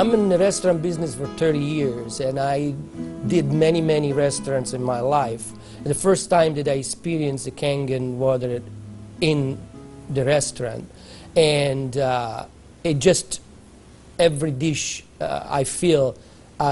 I'm in the restaurant business for 30 years, and I did many restaurants in my life. The first time that I experienced the Kangen water in the restaurant, and it just, every dish I feel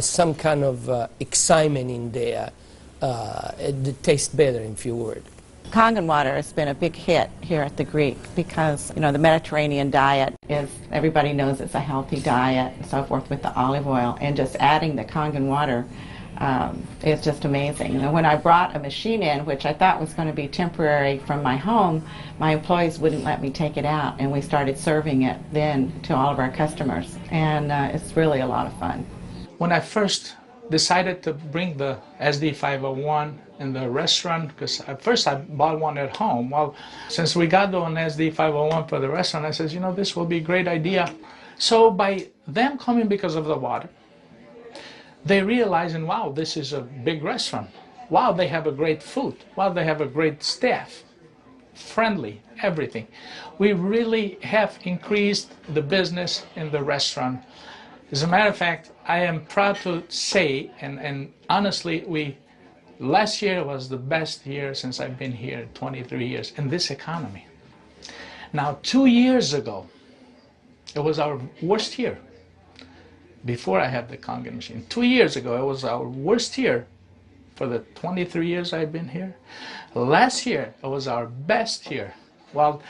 some kind of excitement in there. It tastes better, in few words. Kangen water has been a big hit here at the Greek because, you know, the Mediterranean diet is, everybody knows it's a healthy diet and so forth with the olive oil, and just adding the Kangen water is just amazing. And when I brought a machine in, which I thought was going to be temporary from my home, my employees wouldn't let me take it out, and we started serving it then to all of our customers, and it's really a lot of fun. When I first decided to bring the SD501 in the restaurant, because at first I bought one at home. Well, since we got the one SD501 for the restaurant, I said, you know, this will be a great idea. So by them coming because of the water, they realizing, wow, this is a big restaurant. Wow, they have a great food. Wow, they have a great staff. Friendly, everything. We really have increased the business in the restaurant. As a matter of fact, I am proud to say, and honestly, last year was the best year since I've been here, 23 years, in this economy. Now, 2 years ago, it was our worst year. Before I had the Kangen machine, 2 years ago, it was our worst year for the 23 years I've been here. Last year, it was our best year. Well,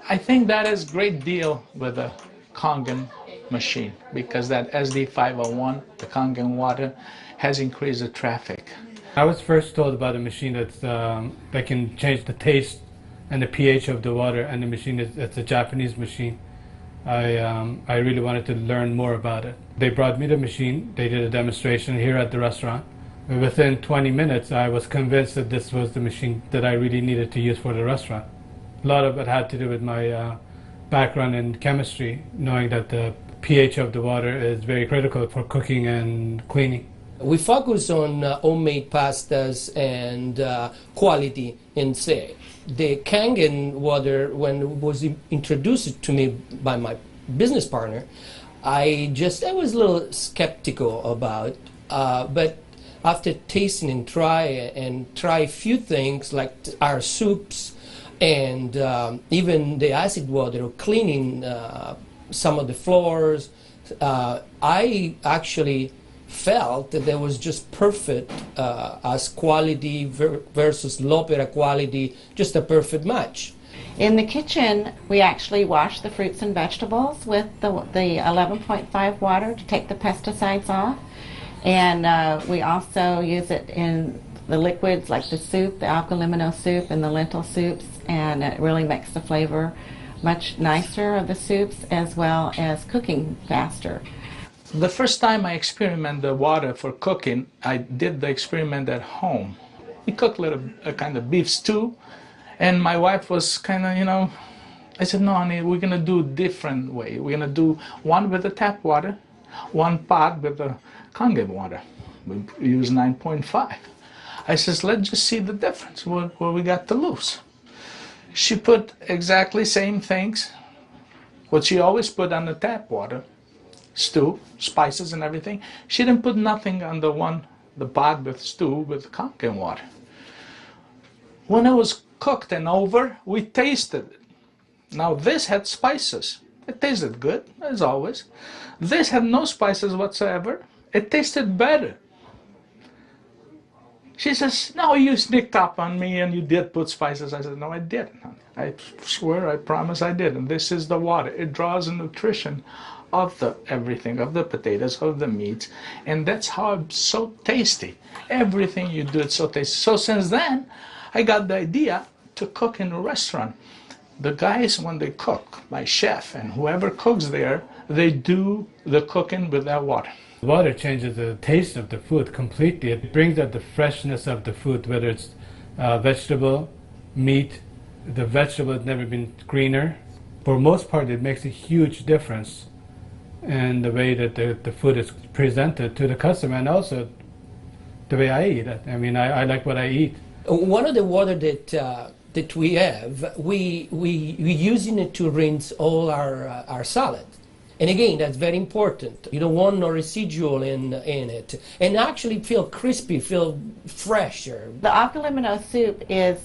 I think that is a great deal with the Kangen machine, because that SD501, the Kangen water, has increased the traffic. I was first told about a machine that can change the taste and the pH of the water, and the machine it's a Japanese machine. I really wanted to learn more about it. They brought me the machine, they did a demonstration here at the restaurant. Within 20 minutes I was convinced that this was the machine that I really needed to use for the restaurant. A lot of it had to do with my background in chemistry, knowing that the pH of the water is very critical for cooking and cleaning. We focus on homemade pastas and quality in say. The Kangen water, when it was introduced to me by my business partner, I was a little skeptical about, but after tasting and try a few things like our soups and even the acid water or cleaning some of the floors, I actually felt that there was just perfect as quality versus low-opera quality, just a perfect match. In the kitchen, we actually wash the fruits and vegetables with the 11.5 water to take the pesticides off, and we also use it in the liquids like the soup, the alkalimino soup and the lentil soups, and it really makes the flavor much nicer of the soups, as well as cooking faster. The first time I experimented the water for cooking, I did the experiment at home. We cooked a kind of beef stew, and my wife was kind of, you know, I said, no, honey, we're going to do a different way. We're going to do one with the tap water, one pot with the Kangen water. We use 9.5. I says, let's just see the difference, what we got to lose. She put exactly same things, what she always put on the tap water, stew, spices and everything. She didn't put nothing on the pot with stew with Kangen water. When it was cooked and over, we tasted it. Now this had spices. It tasted good, as always. This had no spices whatsoever. It tasted better. She says, no, you sneaked up on me and you did put spices. I said, no, I didn't. I swear, I promise I didn't. This is the water. It draws the nutrition of the everything, of the potatoes, of the meats, and that's how it's so tasty. Everything you do, it's so tasty. So since then, I got the idea to cook in a restaurant. The guys, when they cook, my chef and whoever cooks there, they do the cooking with that water. Water changes the taste of the food completely. It brings out the freshness of the food, whether it's vegetable, meat. The vegetable has never been greener. For most part, it makes a huge difference in the way that the food is presented to the customer, and also the way I eat it. I mean, I like what I eat. One of the water that we have, we using it to rinse all our salad. And again, that's very important. You don't want no residual in it. And actually feel crispy, feel fresher. The acalimino soup is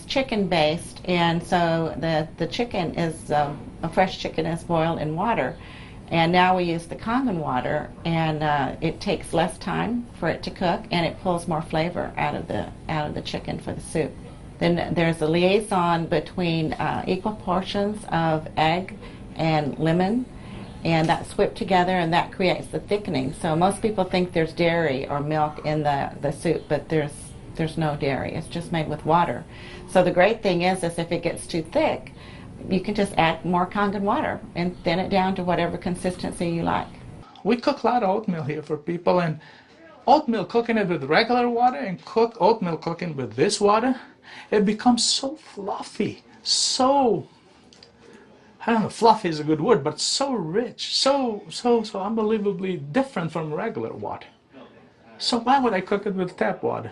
chicken based, and so the chicken is a fresh chicken is boiled in water, and now we use the Kangen water, and it takes less time for it to cook, and it pulls more flavor out of the chicken for the soup. Then there's a liaison between equal portions of egg and lemon, and that's whipped together, and that creates the thickening. So most people think there's dairy or milk in the soup, but there's no dairy. It's just made with water. So the great thing is if it gets too thick, you can just add more Kangen water and thin it down to whatever consistency you like. We cook a lot of oatmeal here for people, and oatmeal cooking it with regular water and oatmeal cooking with this water, it becomes so fluffy, so, I don't know, fluffy is a good word, but so rich, so unbelievably different from regular water. So why would I cook it with tap water?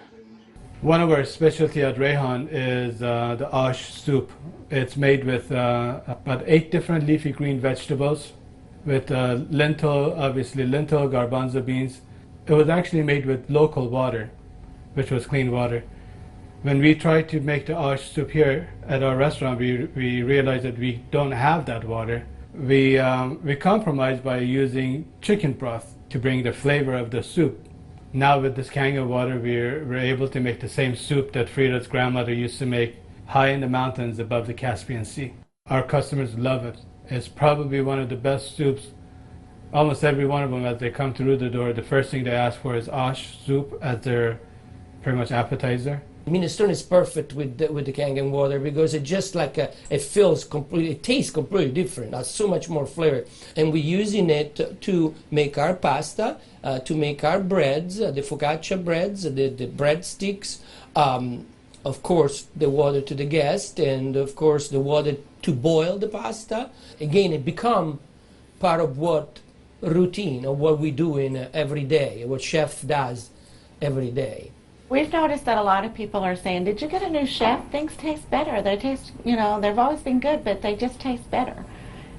One of our specialty at Rehan is the ash soup. It's made with about 8 different leafy green vegetables, with lentil, garbanzo beans. It was actually made with local water, which was clean water. When we tried to make the ash soup here at our restaurant, we realized that we don't have that water. We compromised by using chicken broth to bring the flavor of the soup. Now with this Kangen water, we're able to make the same soup that Frida's grandmother used to make high in the mountains above the Caspian Sea. Our customers love it. It's probably one of the best soups. Almost every one of them, as they come through the door, the first thing they ask for is ash soup as their pretty much appetizer. Minestrone is perfect with the Kangen water because it just like it feels completely, it tastes completely different. Has so much more flavor, and we're using it to make our pasta, to make our breads, the focaccia breads, the breadsticks. Of course, the water to the guest, and of course the water to boil the pasta. Again, it become part of what routine of what we do in every day, what chef does every day. We've noticed that a lot of people are saying, did you get a new chef? Things taste better. They taste, they've always been good, but they just taste better.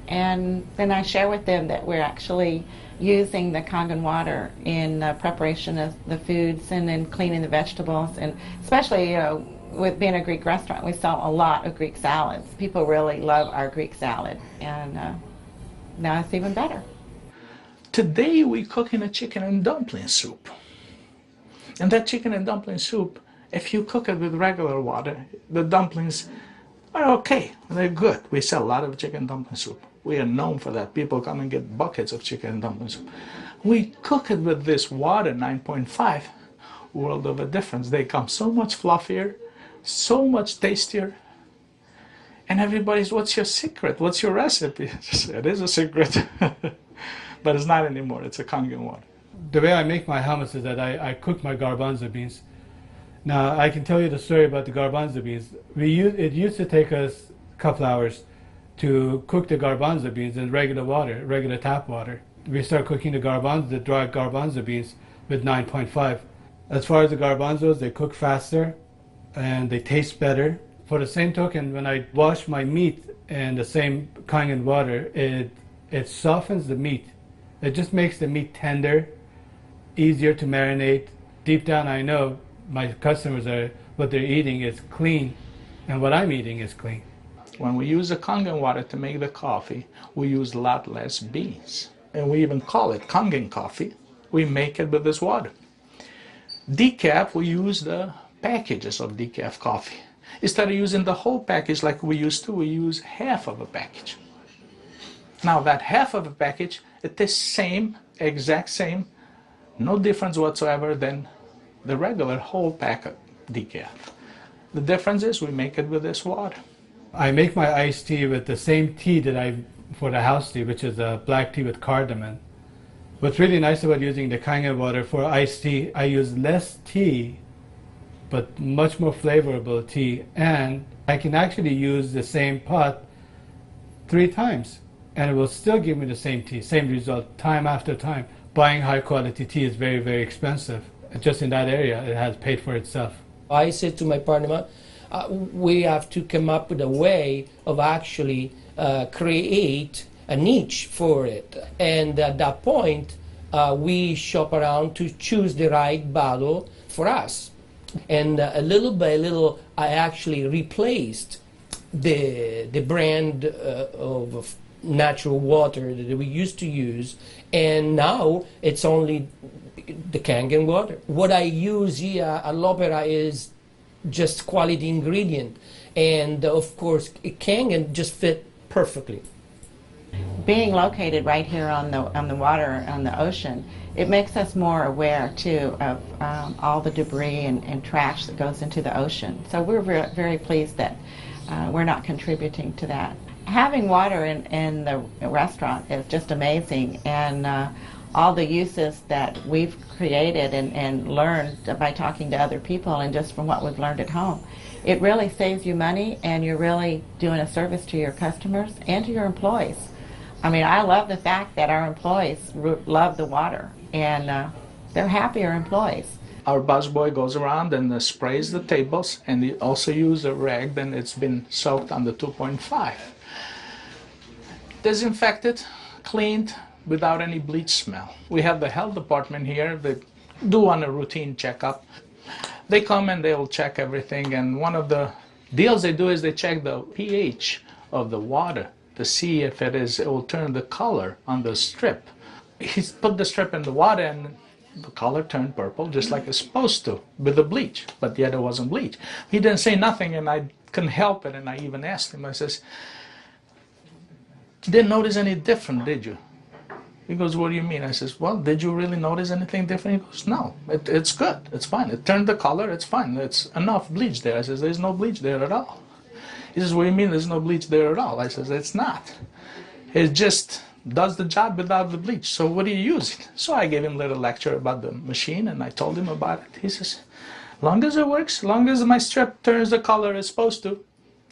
And then I share with them that we're actually using the Kangen water in preparation of the foods and in cleaning the vegetables. And especially, with being a Greek restaurant, we sell a lot of Greek salads. People really love our Greek salad. And now it's even better. Today we're cooking a chicken and dumpling soup. And that chicken and dumpling soup, if you cook it with regular water, the dumplings are okay. They're good. We sell a lot of chicken dumpling soup. We are known for that. People come and get buckets of chicken and dumpling soup. We cook it with this water, 9.5, world of a difference. They come so much fluffier, so much tastier. And everybody's, what's your secret? What's your recipe? It is a secret. But it's not anymore. It's a Kangen water. The way I make my hummus is that I cook my garbanzo beans. Now, I can tell you the story about the garbanzo beans. It used to take us a couple hours to cook the garbanzo beans in regular water, regular tap water. We start cooking the dry garbanzo beans with 9.5. As far as the garbanzos, they cook faster and they taste better. For the same token, when I wash my meat in the same Kangen water, it softens the meat. It just makes the meat tender, easier to marinate. Deep down, I know my customers what they're eating is clean, and what I'm eating is clean. When we use the Kangen water to make the coffee, we use a lot less beans. And we even call it Kangen coffee. We make it with this water. Decaf, we use the packages of decaf coffee. Instead of using the whole package like we used to, we use half of a package. Now that half of a package, it is same, exact same, no difference whatsoever than the regular whole pack of decaf. The difference is we make it with this water. I make my iced tea with the same tea that for the house tea, which is a black tea with cardamom. What's really nice about using the Kangen water for iced tea, I use less tea, but much more flavorful tea, and I can actually use the same pot 3 times, and it will still give me the same tea, same result, time after time. Buying high quality tea is very, very expensive. Just in that area, it has paid for itself. I said to my partner, we have to come up with a way of actually create a niche for it. And at that point, we shop around to choose the right bottle for us. And little by little, I actually replaced the brand of natural water that we used to use, and now it's only the Kangen water. What I use here at L'Opera is just quality ingredient, and of course Kangen just fit perfectly. Being located right here on the water, on the ocean, it makes us more aware too of all the debris and trash that goes into the ocean. So we're very pleased that we're not contributing to that. Having water in the restaurant is just amazing, and all the uses that we've created and learned by talking to other people and just from what we've learned at home, it really saves you money, and you're really doing a service to your customers and to your employees. I mean, I love the fact that our employees love the water, and they're happier employees. Our busboy goes around and sprays the tables, and he also uses a rag, then it's been soaked on the 2.5. Disinfected, cleaned, without any bleach smell. We have the health department here that do on a routine checkup. They come and they'll check everything, and one of the deals they do is they check the pH of the water to see if it will turn the color on the strip. He's put the strip in the water and the color turned purple just like it's supposed to with the bleach, but yet it wasn't bleach. He didn't say nothing, and I couldn't help it, and I even asked him, I says, "You didn't notice any different, did you?" He goes, "What do you mean?" I says, "Well, did you really notice anything different?" He goes, "No, it's good, it's fine. It turned the color, it's fine. It's enough bleach there." I says, "There's no bleach there at all." He says, "What do you mean there's no bleach there at all?" I says, "It's not. It just does the job without the bleach. So what are you using?" So I gave him a little lecture about the machine, and I told him about it. He says, "Long as it works, long as my strip turns the color it's supposed to,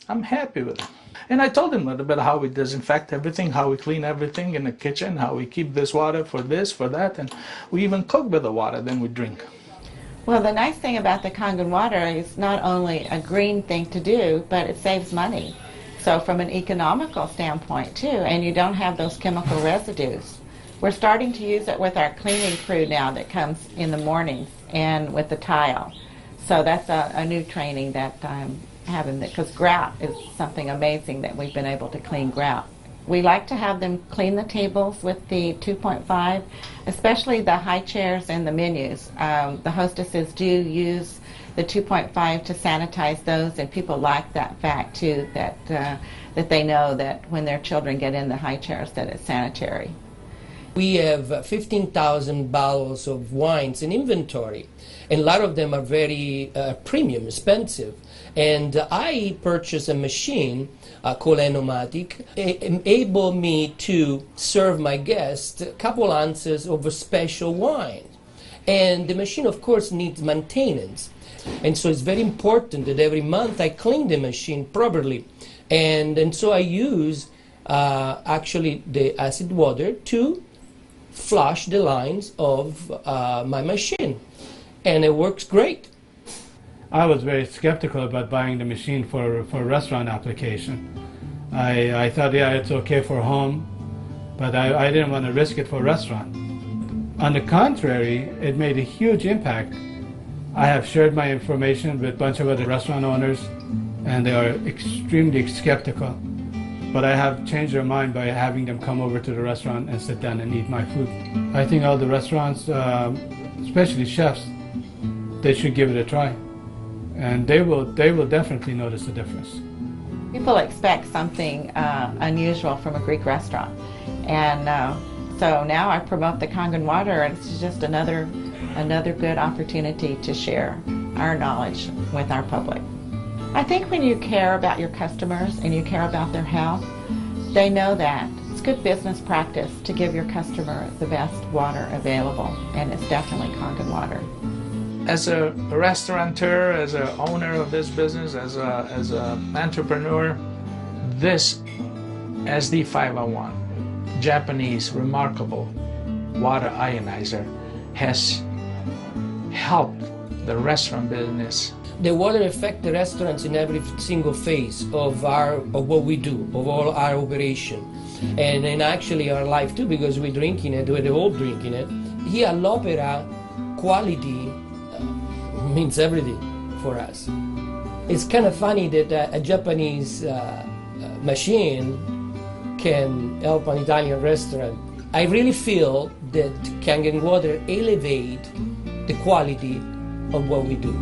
I'm happy with it." And I told him a little bit how we disinfect everything, how we clean everything in the kitchen, how we keep this water for this, for that, and we even cook with the water, then we drink. Well, the nice thing about the Kangen water is not only a green thing to do, but it saves money. So from an economical standpoint too, and you don't have those chemical residues. We're starting to use it with our cleaning crew now that comes in the mornings and with the tile. So that's a new training that I'm having, because grout is something amazing that we've been able to clean grout. We like to have them clean the tables with the 2.5, especially the high chairs and the menus. The hostesses do use the 2.5 to sanitize those, and people like that fact too, that they know that when their children get in the high chairs that it's sanitary. We have 15,000 bottles of wines in inventory, and a lot of them are very premium, expensive. And I purchased a machine called Enomatic, able me to serve my guests a couple ounces of a special wine. And the machine, of course, needs maintenance. And so it's very important that every month I clean the machine properly. And so I use actually the acid water to flush the lines of my machine. And it works great. I was very skeptical about buying the machine for restaurant application. I thought, yeah, it's okay for home, but I didn't want to risk it for restaurant. On the contrary, it made a huge impact. I have shared my information with a bunch of other restaurant owners, and they are extremely skeptical. But I have changed their mind by having them come over to the restaurant and sit down and eat my food. I think all the restaurants, especially chefs, they should give it a try. And they will definitely notice a difference. People expect something unusual from a Greek restaurant, and so now I promote the Kangen water, and it's just another good opportunity to share our knowledge with our public. I think when you care about your customers and you care about their health, they know that it's good business practice to give your customer the best water available, and it's definitely Kangen water. As a restaurateur, as an owner of this business, as an entrepreneur, this SD501, Japanese remarkable water ionizer, has helped the restaurant business. The water affects the restaurants in every single phase of what we do, of all our operation. and actually our life too, because we're drinking it, we're all drinking it. Here at l'Opera, quality means everything for us. It's kind of funny that a Japanese machine can help an Italian restaurant. I really feel that Kangen Water elevate the quality of what we do.